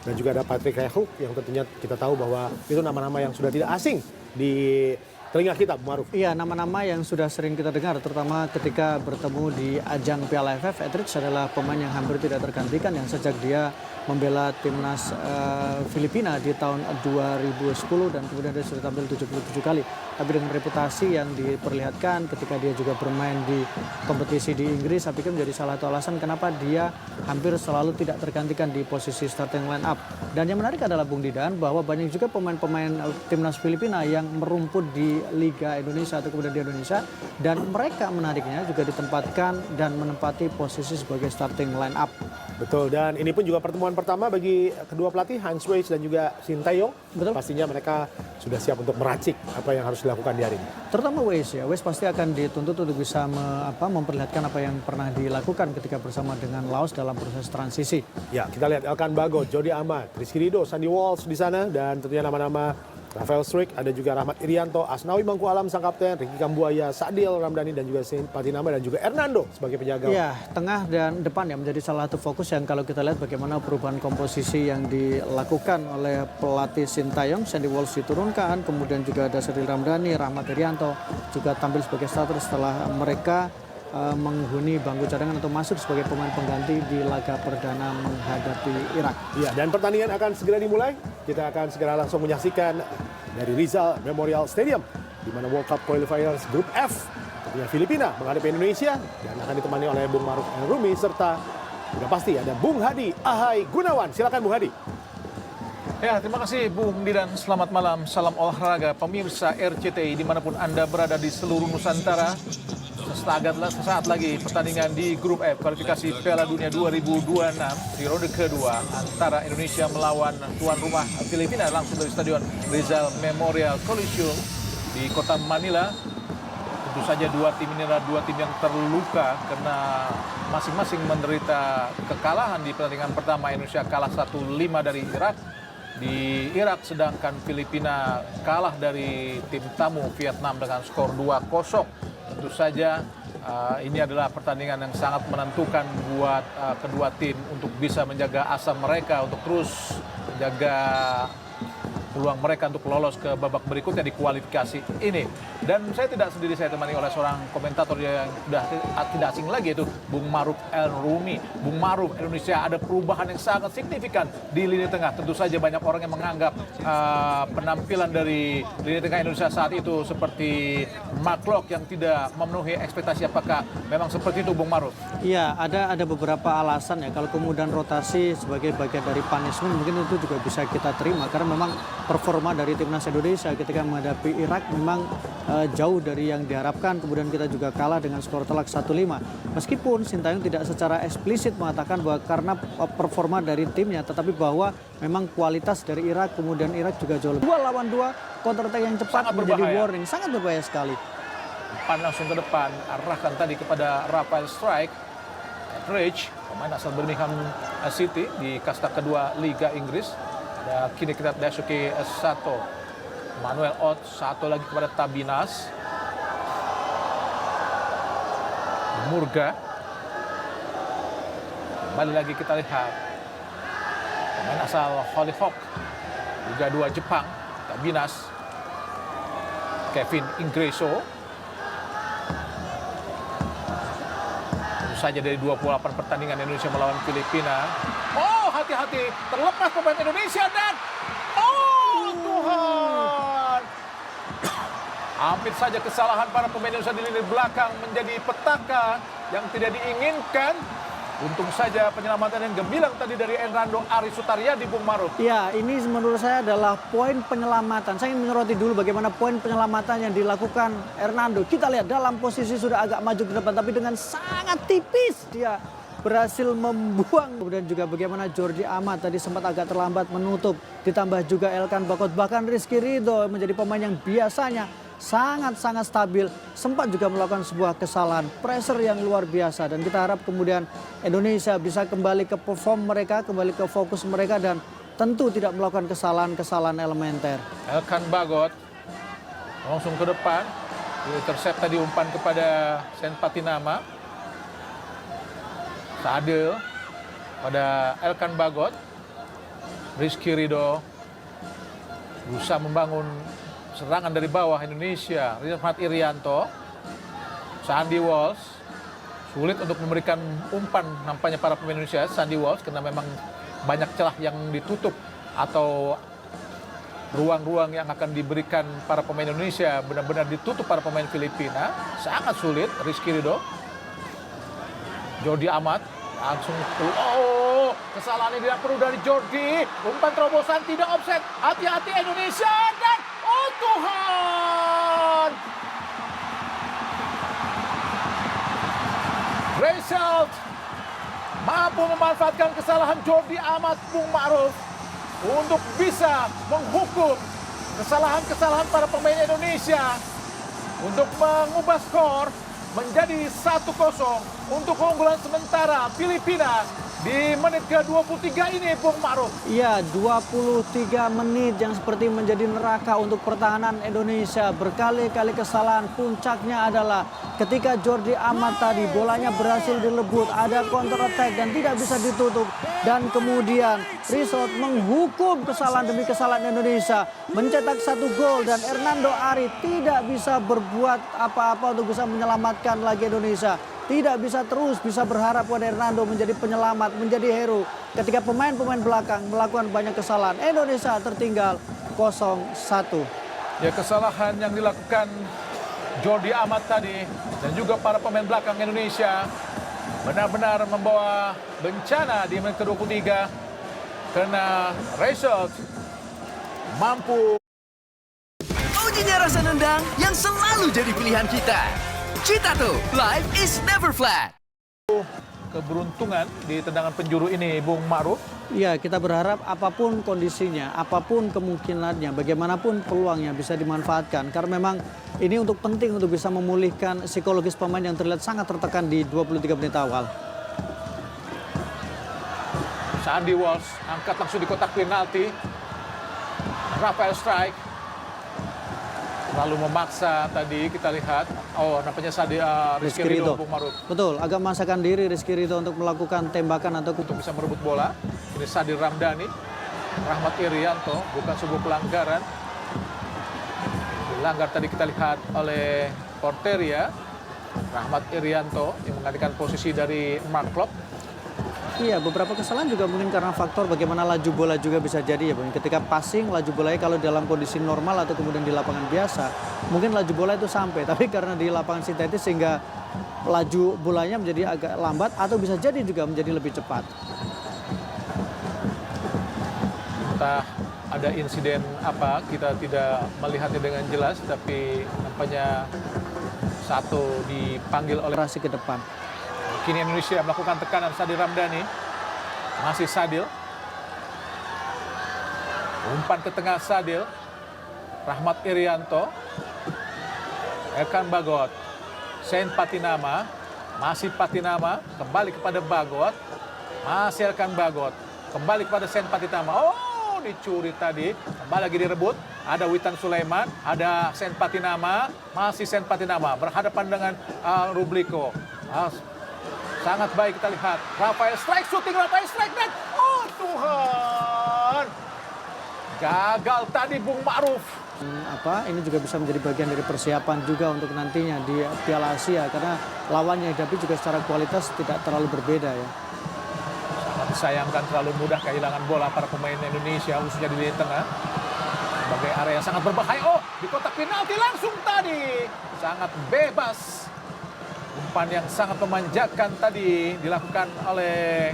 dan juga ada Patrick Rehouk yang tentunya kita tahu bahwa itu nama-nama yang sudah tidak asing di telinga kita, Bu Maruf. Iya, nama-nama yang sudah sering kita dengar, terutama ketika bertemu di ajang Piala AFF. Etheridge adalah pemain yang hampir tidak tergantikan, yang sejak dia membela timnas Filipina di tahun 2010 dan kemudian dia sudah tampil 77 kali. Tapi dengan reputasi yang diperlihatkan ketika dia juga bermain di kompetisi di Inggris, saya pikir menjadi salah satu alasan kenapa dia hampir selalu tidak tergantikan di posisi starting line up. Dan yang menarik adalah Bung Didan, bahwa banyak juga pemain-pemain timnas Filipina yang merumput di Liga Indonesia atau kemudian di Indonesia, dan mereka menariknya juga ditempatkan dan menempati posisi sebagai starting line up. Betul, dan ini pun juga pertemuan pertama bagi kedua pelatih Hans Weijs dan juga Shin Tae-yong. Betul. Pastinya mereka sudah siap untuk meracik apa yang harus dilakukan di hari ini. Terutama Weijs ya, Weijs pasti akan dituntut untuk bisa memperlihatkan apa yang pernah dilakukan ketika bersama dengan Laos dalam proses transisi. Ya, kita lihat Elkan Bagot, Jody Amat, Rizky Ridho, Sandy Walsh di sana, dan tentunya nama-nama Rafael Struijk, ada juga Rahmat Irianto, Asnawi Mangku Alam sang kapten, Ricky Kambuaya, Sadil Ramdhani, dan juga Saint Patinama, dan juga Hernando sebagai penjaga. Iya, tengah dan depan ya menjadi salah satu fokus yang kalau kita lihat bagaimana perubahan komposisi yang dilakukan oleh pelatih Shin Tae-yong. Sandy Walsh diturunkan, kemudian juga ada Sadil Ramdhani, Rahmat Irianto juga tampil sebagai starter setelah mereka menghuni bangku cadangan atau masuk sebagai pemain pengganti di laga perdana menghadapi Irak. Ya, dan pertandingan akan segera dimulai. Kita akan segera langsung menyaksikan dari Rizal Memorial Stadium, di mana World Cup Qualifiers Grup F, tentunya Filipina menghadapi Indonesia, dan akan ditemani oleh Bung Maruf El Rumi, serta sudah pasti ada Bung Hadi Ahai Gunawan. Silakan Bung Hadi. Ya, terima kasih Bung Didan. Selamat malam, salam olahraga pemirsa RCTI dimanapun Anda berada di seluruh Nusantara. Sesaat lagi pertandingan di Grup F kualifikasi Piala Dunia 2026 di ronde kedua antara Indonesia melawan tuan rumah Filipina langsung dari Stadion Rizal Memorial Coliseum di kota Manila. Tentu saja dua tim ini adalah dua tim yang terluka karena masing-masing menderita kekalahan di pertandingan pertama. Indonesia kalah 1-5 dari Irak di Irak, sedangkan Filipina kalah dari tim tamu Vietnam dengan skor 2-0. Tentu saja ini adalah pertandingan yang sangat menentukan buat kedua tim untuk bisa menjaga asa mereka untuk terus menjaga peluang mereka untuk lolos ke babak berikutnya di kualifikasi ini. Dan saya tidak sendiri, saya temani oleh seorang komentator yang sudah tidak asing lagi, yaitu Bung Maruf El Rumi. Bung Maruf, Indonesia ada perubahan yang sangat signifikan di lini tengah. Tentu saja banyak orang yang menganggap penampilan dari lini tengah Indonesia saat itu seperti Mark Locke yang tidak memenuhi ekspektasi. Apakah memang seperti itu Bung Maruf? Iya, ada beberapa alasan ya. Kalau kemudian rotasi sebagai bagian dari punishment mungkin itu juga bisa kita terima, karena memang performa dari timnas Indonesia ketika menghadapi Irak memang jauh dari yang diharapkan. Kemudian kita juga kalah dengan skor telak 1-5. Meskipun Shin Tae-yong tidak secara eksplisit mengatakan bahwa karena performa dari timnya, tetapi bahwa memang kualitas dari Irak, kemudian Irak juga jauh lebih. 2 lawan 2, counter attack yang cepat Sangat menjadi berbahaya. warning, sangat berbahaya sekali. Langsung ke depan, arahkan tadi kepada Rafael Struijk. Etheridge, pemain asal Birmingham City di kasta kedua Liga Inggris. Ada kini kita Daisuke Sato, Manuel Ott, satu lagi kepada Tabinas, Murga. Kembali lagi kita lihat pemain asal Hollyhock, Liga 2 Jepang, Tabinas, Kevin Ingreso. Saja dari 28 pertandingan Indonesia melawan Filipina. Oh, hati-hati, terlepas pemain Indonesia dan oh Tuhan, hampir saja kesalahan para pemain Indonesia di lini belakang menjadi petaka yang tidak diinginkan. Untung saja penyelamatan yang gemilang tadi dari Hernando Ari Sutaryadi, Bung Maruf. Ya, ini menurut saya adalah poin penyelamatan. Saya ingin menyoroti dulu bagaimana poin penyelamatan yang dilakukan Hernando. Kita lihat dalam posisi sudah agak maju ke depan, tapi dengan sangat tipis dia berhasil membuang. Kemudian juga bagaimana Jordi Amat tadi sempat agak terlambat menutup. Ditambah juga Elkan Bagot, bahkan Rizky Ridho menjadi pemain yang biasanya sangat-sangat stabil, sempat juga melakukan sebuah kesalahan, pressure yang luar biasa. Dan kita harap kemudian Indonesia bisa kembali ke perform mereka, kembali ke fokus mereka, dan tentu tidak melakukan kesalahan-kesalahan elementer. Elkan Bagot langsung ke depan, intercept tadi umpan kepada Saint Patinama. Sadil pada Elkan Bagot. Rizky Ridho berusaha membangun serangan dari bawah Indonesia. Rahmat Irianto, Sandy Walsh sulit untuk memberikan umpan nampaknya para pemain Indonesia. Sandy Walsh karena memang banyak celah yang ditutup atau ruang-ruang yang akan diberikan para pemain Indonesia benar-benar ditutup para pemain Filipina. Sangat sulit. Rizky Ridho, Jordi Amat langsung keluar. Kesalahan yang tidak perlu dari Jordi. Umpan terobosan tidak offset. Hati-hati Indonesia dan oh Tuhan. Result mampu memanfaatkan kesalahan Jordi Amat Bung Ma'ruf untuk bisa menghukum kesalahan-kesalahan para pemain Indonesia untuk mengubah skor menjadi 1-0 untuk keunggulan sementara Filipina di menit ke-23 ini, Bung Ma'ruf. Iya, 23 menit yang seperti menjadi neraka untuk pertahanan Indonesia. Berkali-kali kesalahan, puncaknya adalah ketika Jordi Amat tadi bolanya berhasil dilebut, ada counter attack dan tidak bisa ditutup. Dan kemudian Rizal menghukum kesalahan demi kesalahan Indonesia, mencetak 1 gol dan Hernando Ari tidak bisa berbuat apa-apa untuk bisa menyelamatkan lagi Indonesia. Tidak bisa terus bisa berharap pada Hernando menjadi penyelamat, menjadi hero. Ketika pemain-pemain belakang melakukan banyak kesalahan, Indonesia tertinggal 0-1. Ya, kesalahan yang dilakukan Jordi Amat tadi dan juga para pemain belakang Indonesia benar-benar membawa bencana di menit ke-23 karena result mampu. Ujinya rasa nendang yang selalu jadi pilihan kita. Citato, life is never flat. Keberuntungan di tendangan penjuru ini, Bung Ma'ruf. Ya, kita berharap apapun kondisinya, apapun kemungkinannya, bagaimanapun peluangnya bisa dimanfaatkan. Karena memang ini untuk penting untuk bisa memulihkan psikologis pemain yang terlihat sangat tertekan di 23 menit awal. Sandy Walsh angkat langsung di kotak penalti. Rafael Strike lalu memaksa tadi kita lihat. Oh, nampaknya Rizky Ridho, Bung Ma'ruf. Betul, agak memaksakan diri Rizky Ridho untuk melakukan tembakan atau Untuk bisa merebut bola. Ini Sadir Ramdhani, Rahmat Irianto, bukan sebuah pelanggaran. Dilanggar tadi kita lihat oleh Porteria. Rahmat Irianto yang menggantikan posisi dari Mark Klok. Iya, beberapa kesalahan juga mungkin karena faktor bagaimana laju bola juga bisa jadi ya Bung. Ketika passing, laju bolanya kalau dalam kondisi normal atau kemudian di lapangan biasa, mungkin laju bola itu sampai. Tapi karena di lapangan sintetis sehingga laju bolanya menjadi agak lambat atau bisa jadi juga menjadi lebih cepat. Entah ada insiden apa, kita tidak melihatnya dengan jelas, tapi nampaknya satu dipanggil oleh Operasi ke depan. Kini Indonesia melakukan tekanan. Sadir Ramdhani, masih Sadil. Umpan ke tengah Sadil. Rahmat Irianto. Ekan Bagot. Saint Patinama. Masih Patinama. Kembali kepada Bagot. Masih Ekan Bagot. Kembali kepada Saint Patinama. Oh, dicuri tadi. Kembali lagi direbut. Ada Witan Sulaiman. Ada Saint Patinama. Masih Saint Patinama. Berhadapan dengan Rubliko. Sangat baik kita lihat. Rafael Strike, shooting Rafael Strike dan oh Tuhan. Gagal tadi Bung Ma'ruf. Ini juga bisa menjadi bagian dari persiapan juga untuk nantinya di Piala Asia karena lawannya dihadapi juga secara kualitas tidak terlalu berbeda ya. Sangat disayangkan terlalu mudah kehilangan bola para pemain Indonesia khususnya di lini tengah. Sebagai area yang sangat berbahaya. Oh, di kotak penalti langsung tadi. Sangat bebas. Umpan yang sangat memanjakan tadi dilakukan oleh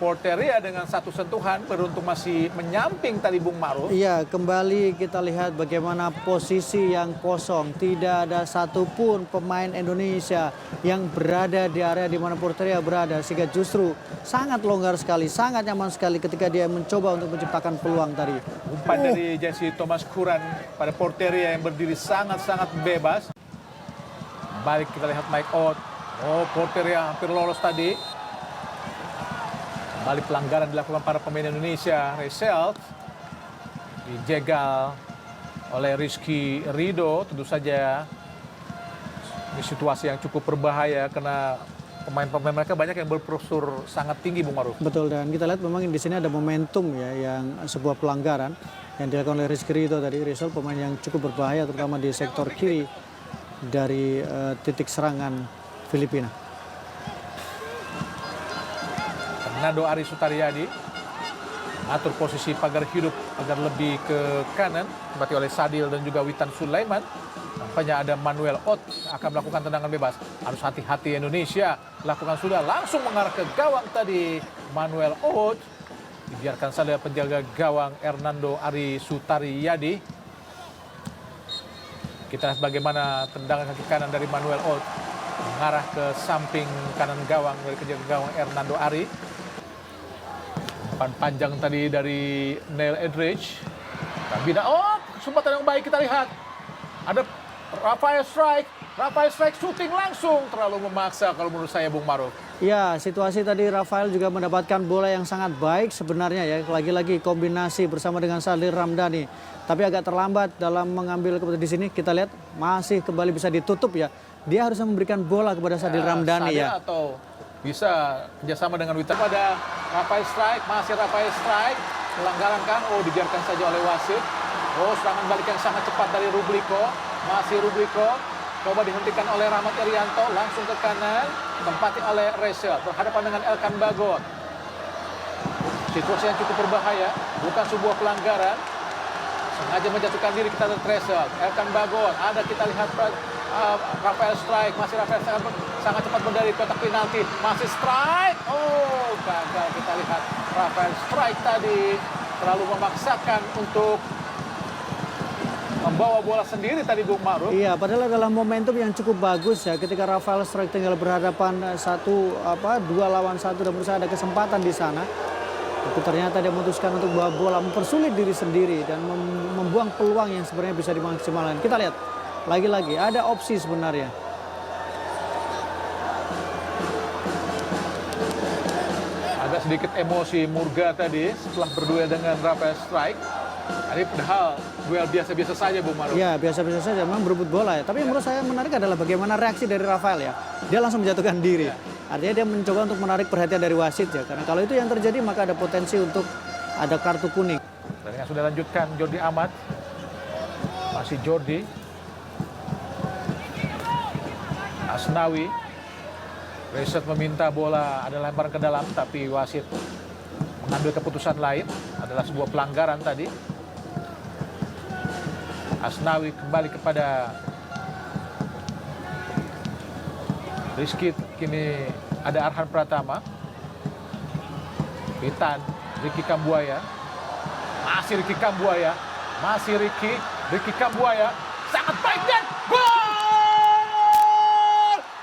Porteria dengan satu sentuhan, beruntung masih menyamping tadi Bung Ma'ruf. Iya, kembali kita lihat bagaimana posisi yang kosong. Tidak ada satupun pemain Indonesia yang berada di area di mana Porteria berada. Sehingga justru sangat longgar sekali, sangat nyaman sekali ketika dia mencoba untuk menciptakan peluang tadi. Umpan dari Jesse Thomas Kuran pada Porteria yang berdiri sangat-sangat bebas. Balik kita lihat Mike Ott. Oh, Porteria hampir lolos tadi. Kembali pelanggaran dilakukan para pemain Indonesia. Result dijegal oleh Rizky Ridho. Tentu saja ini situasi yang cukup berbahaya karena pemain-pemain mereka banyak yang berprofesur sangat tinggi, Bung Maruf. Betul, dan kita lihat memang di sini ada momentum ya, yang sebuah pelanggaran yang dilakukan oleh Rizky Ridho tadi. Rizal pemain yang cukup berbahaya terutama di sektor kiri dari titik serangan Filipina. Fernando Ari Sutariyadi atur posisi pagar hidup agar lebih ke kanan, dibantu oleh Sadil dan juga Witan Sulaiman. Nampaknya ada Manuel Ott akan melakukan tendangan bebas. Harus hati-hati Indonesia. Lakukan sudah langsung mengarah ke gawang tadi Manuel Ott. Dibiarkan saja penjaga gawang Hernando Ari Sutariyadi. Kita lihat bagaimana tendangan kaki kanan dari Manuel Ott mengarah ke samping kanan gawang dari penjaga gawang Hernando Ari. Umpan panjang tadi dari Neil Edridge. Kesempatan yang baik kita lihat. Ada Rafael Strike shooting langsung, terlalu memaksa kalau menurut saya, Bung Maruf. Ya, situasi tadi Rafael juga mendapatkan bola yang sangat baik sebenarnya ya. Lagi-lagi kombinasi bersama dengan Sadil Ramdhani. Tapi agak terlambat dalam mengambil keputusan di sini. Kita lihat masih kembali bisa ditutup ya. Dia harus memberikan bola kepada Sadil Ramdhani ya. Atau bisa kerjasama dengan Witan. Pada Rafael Strike, masih Rafael Strike. Pelanggaran kan? Dibiarkan saja oleh wasit. Serangan balik yang sangat cepat dari Rubliko. Masih Rubliko. Coba dihentikan oleh Rahmat Irianto. Langsung ke kanan. Tempati oleh Rachel. Berhadapan dengan Elkan Bagot. Situasi yang cukup berbahaya. Bukan sebuah pelanggaran. Sengaja menjatuhkan diri kita dari Rachel. Elkan Bagot. Ada kita lihat Rafael Strike. Masih Rafael sangat cepat dari kotak penalti. Masih Strike. Gagal kita lihat. Rafael Strike tadi terlalu memaksakan untuk membawa bola sendiri tadi, Bung Maruf. Iya, padahal adalah momentum yang cukup bagus ya ketika Rafael Strike tinggal berhadapan 2 lawan 1 dan berusaha ada kesempatan di sana. Tapi ternyata dia memutuskan untuk bawa bola, mempersulit diri sendiri dan membuang peluang yang sebenarnya bisa dimaksimalkan. Kita lihat lagi-lagi ada opsi sebenarnya. Agak sedikit emosi Murga tadi setelah berduel dengan Rafael Strike. Tadi padahal duel biasa-biasa saja, Bung Maruf. Ya, biasa-biasa saja, memang berebut bola ya. Tapi menurut saya menarik adalah bagaimana reaksi dari Rafael ya. Dia langsung menjatuhkan diri. Artinya dia mencoba untuk menarik perhatian dari wasit ya. Karena kalau itu yang terjadi maka ada potensi untuk ada kartu kuning. Dan yang sudah lanjutkan Jordi Amat. Masih Jordi. Asnawi. Reset meminta bola ada lemparan ke dalam, tapi wasit mengambil keputusan lain. Adalah sebuah pelanggaran tadi. Asnawi kembali kepada Rizky. Kini ada Arhan Pratama. Witan, Ricky Kambuaya. Masih Ricky Kambuaya. Masih Ricky Kambuaya. Sangat baik dan gol!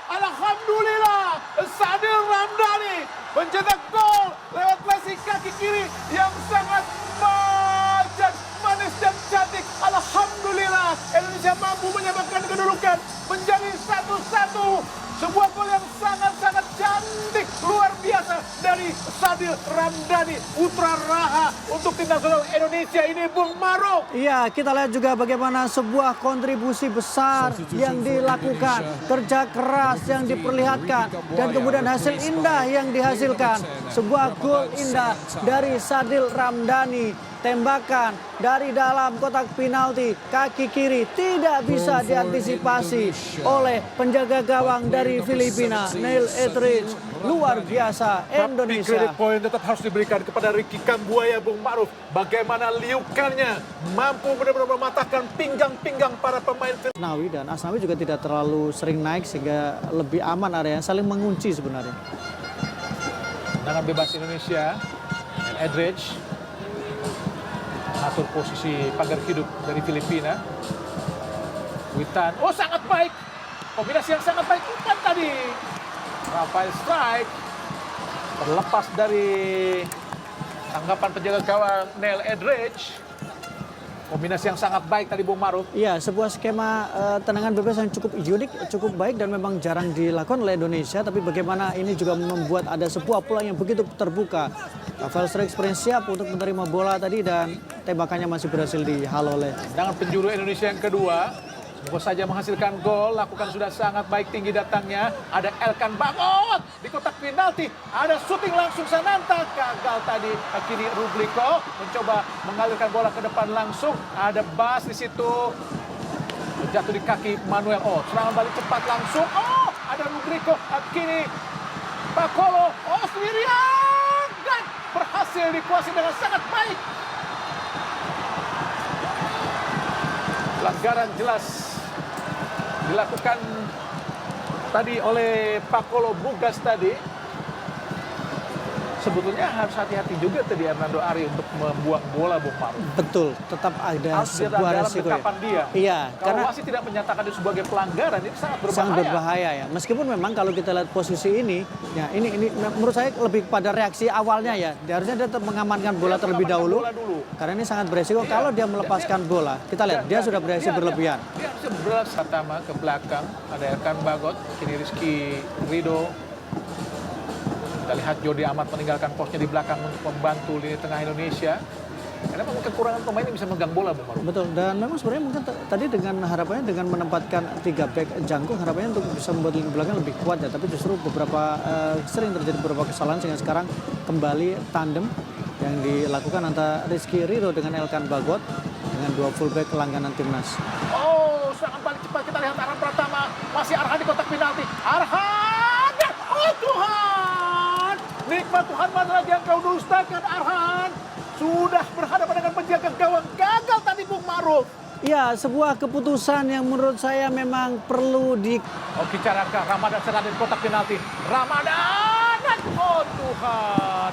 Alhamdulillah, Sadil Ramdhani mencetak gol lewat flashing kaki kiri yang sangat majak, manis dan cantik. Alhamdulillah, Indonesia mampu menyamakan kedudukan menjadi 1-1. Sebuah gol yang sangat-sangat cantik, luar biasa dari Sadil Ramdhani, putra Raha untuk timnas Indonesia ini, Bung Maruf. Iya, kita lihat juga bagaimana sebuah kontribusi besar yang dilakukan, kerja keras yang diperlihatkan, dan kemudian hasil indah yang dihasilkan. Sebuah gol indah dari Sadil Ramdhani. Tembakan dari dalam kotak penalti kaki kiri tidak bisa diantisipasi oleh penjaga gawang dari Filipina, Neil Edridge. Luar biasa Indonesia. Tapi kredit poin tetap harus diberikan kepada Ricky Kambuaya, Bung Maruf. Bagaimana liukannya mampu benar-benar mematahkan pinggang-pinggang para pemain. Asnawi dan Asnawi juga tidak terlalu sering naik sehingga lebih aman area, saling mengunci sebenarnya. Tendangan bebas Indonesia, Neil Edridge. Atur posisi pagar hidup dari Filipina. Witan, sangat baik. Kombinasi yang sangat baik umpan tadi. Rafael Strike terlepas dari tanggapan penjaga gawang Neil Edridge. Kombinasi yang sangat baik tadi, Bung Maruf. Iya, sebuah skema tendangan bebas yang cukup unik, cukup baik dan memang jarang dilakukan oleh Indonesia. Tapi bagaimana ini juga membuat ada sebuah peluang yang begitu terbuka. Rafael Strike siap untuk menerima bola tadi dan tembakannya masih berhasil dihalau oleh. Tendangan penjuru Indonesia yang kedua Semoga saja menghasilkan gol, lakukan sudah sangat baik tinggi datangnya. Ada Elkan Bagot di kotak penalti. Ada syuting langsung Sananta, gagal tadi. Kini Rubliko mencoba mengalirkan bola ke depan langsung. Ada Bas di situ. Jatuh di kaki Manuel. Oh, serangan balik cepat langsung. Oh, ada Rubliko. Kini Pakolo. Oh, sendirian. Dan berhasil dikuasai dengan sangat baik. Pelanggaran jelas dilakukan tadi oleh Pakolo Bugas tadi. Sebetulnya harus hati-hati juga tadi Hernando Ari untuk membuang bola, Bung Maruf. Betul, tetap ada Harus sebuah dalam resiko ya. dekapan dia. Iya, Kalau karena wasit tidak menyatakan itu sebagai pelanggaran, ini sangat berbahaya. sangat berbahaya ya. Meskipun memang kalau kita lihat posisi ini, ya ini menurut saya lebih pada reaksi awalnya ya. Harusnya dia tetap mengamankan bola Dia terlebih mengamankan dahulu. bola dulu. Karena ini sangat beresiko. Kalau dia melepaskan bola, kita lihat dia sudah bereaksi berlebihan. Dia harusnya berat pertama ke belakang. Ada Elkan Bagot, kini Rizky Ridho. Kita lihat Jody Amat meninggalkan posnya di belakang untuk membantu lini tengah Indonesia. Karena memang kekurangan pemain yang bisa megang bola, Bung Maruf. Betul, dan memang sebenarnya mungkin tadi dengan harapannya dengan menempatkan 3 back jangkung, harapannya untuk bisa membuat lini belakang lebih kuat ya. Tapi justru beberapa sering terjadi beberapa kesalahan sehingga sekarang kembali tandem yang dilakukan antara Rizky Ridho dengan Elkan Bagot dengan 2 fullback langganan timnas. Oh, serangan balik cepat. Kita lihat Arhan Pratama. Masih Arhan di kotak penalti. Arhan! Oh Tuhan! Nikmat Tuhan, mana lagi yang kau dustakan, Arhan? Sudah berhadapan dengan penjaga gawang. Gagal tadi, Bung Maruf. Ya, sebuah keputusan yang menurut saya memang perlu di... Oke, Caraka, Ramadan serang di kotak penalti. Ramadan! Oh Tuhan!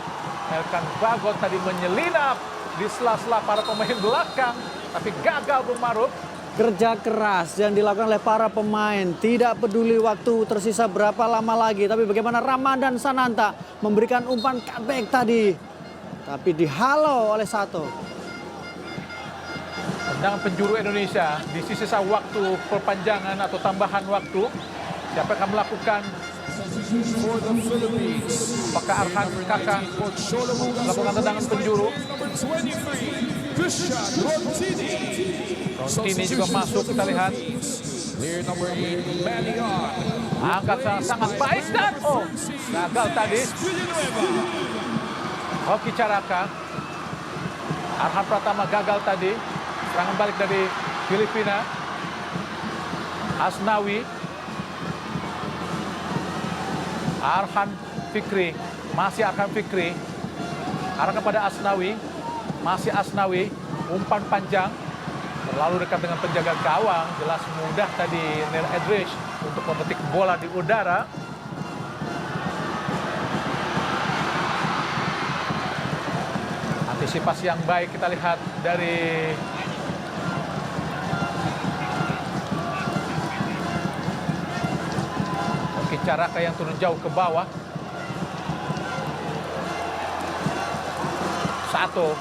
Elkan Bagot tadi menyelinap di sela-sela para pemain belakang. Tapi gagal, Bung Maruf. Kerja keras yang dilakukan oleh para pemain. Tidak peduli waktu tersisa berapa lama lagi. Tapi bagaimana Ramadan Sananta memberikan umpan cutback tadi. Tapi dihalau oleh Sato. Tendangan penjuru Indonesia di sisa waktu perpanjangan atau tambahan waktu. Siapa yang akan melakukan? Apakah Arhan Kakak melakukan tendangan penjuru? Rontini juga masuk, kita lihat. Angkat sangat baik dan gagal tadi. Hoki Caraka. Arhan Pratama gagal tadi. Serangan balik dari Filipina. Asnawi. Arhan Fikri. Masih Arhan Fikri. Arahkan pada Asnawi. Masih Asnawi. Umpan panjang. Terlalu dekat dengan penjaga gawang. Jelas mudah tadi Neil Edrich untuk memetik bola di udara. Antisipasi yang baik kita lihat dari Oki Caraka yang turun jauh ke bawah. Sato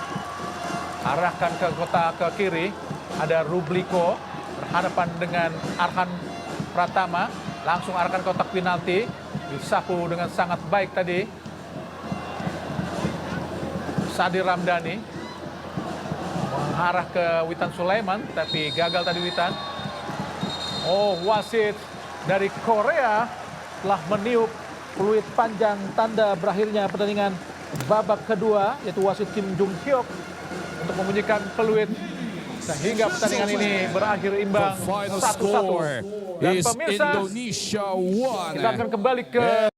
arahkan ke kotak ke kiri. Ada Rubliko berhadapan dengan Arhan Pratama. Langsung arahkan kotak penalti. Disapu dengan sangat baik tadi. Sadir Ramdhani mengarah ke Witan Sulaiman. Tapi gagal tadi Witan. Oh, wasit dari Korea telah meniup peluit panjang tanda berakhirnya pertandingan babak kedua. Yaitu wasit Kim Jung Hyuk untuk membunyikan peluit. Sehingga pertandingan ini berakhir imbang 1-1. Dan pemirsa, kita akan kembali ke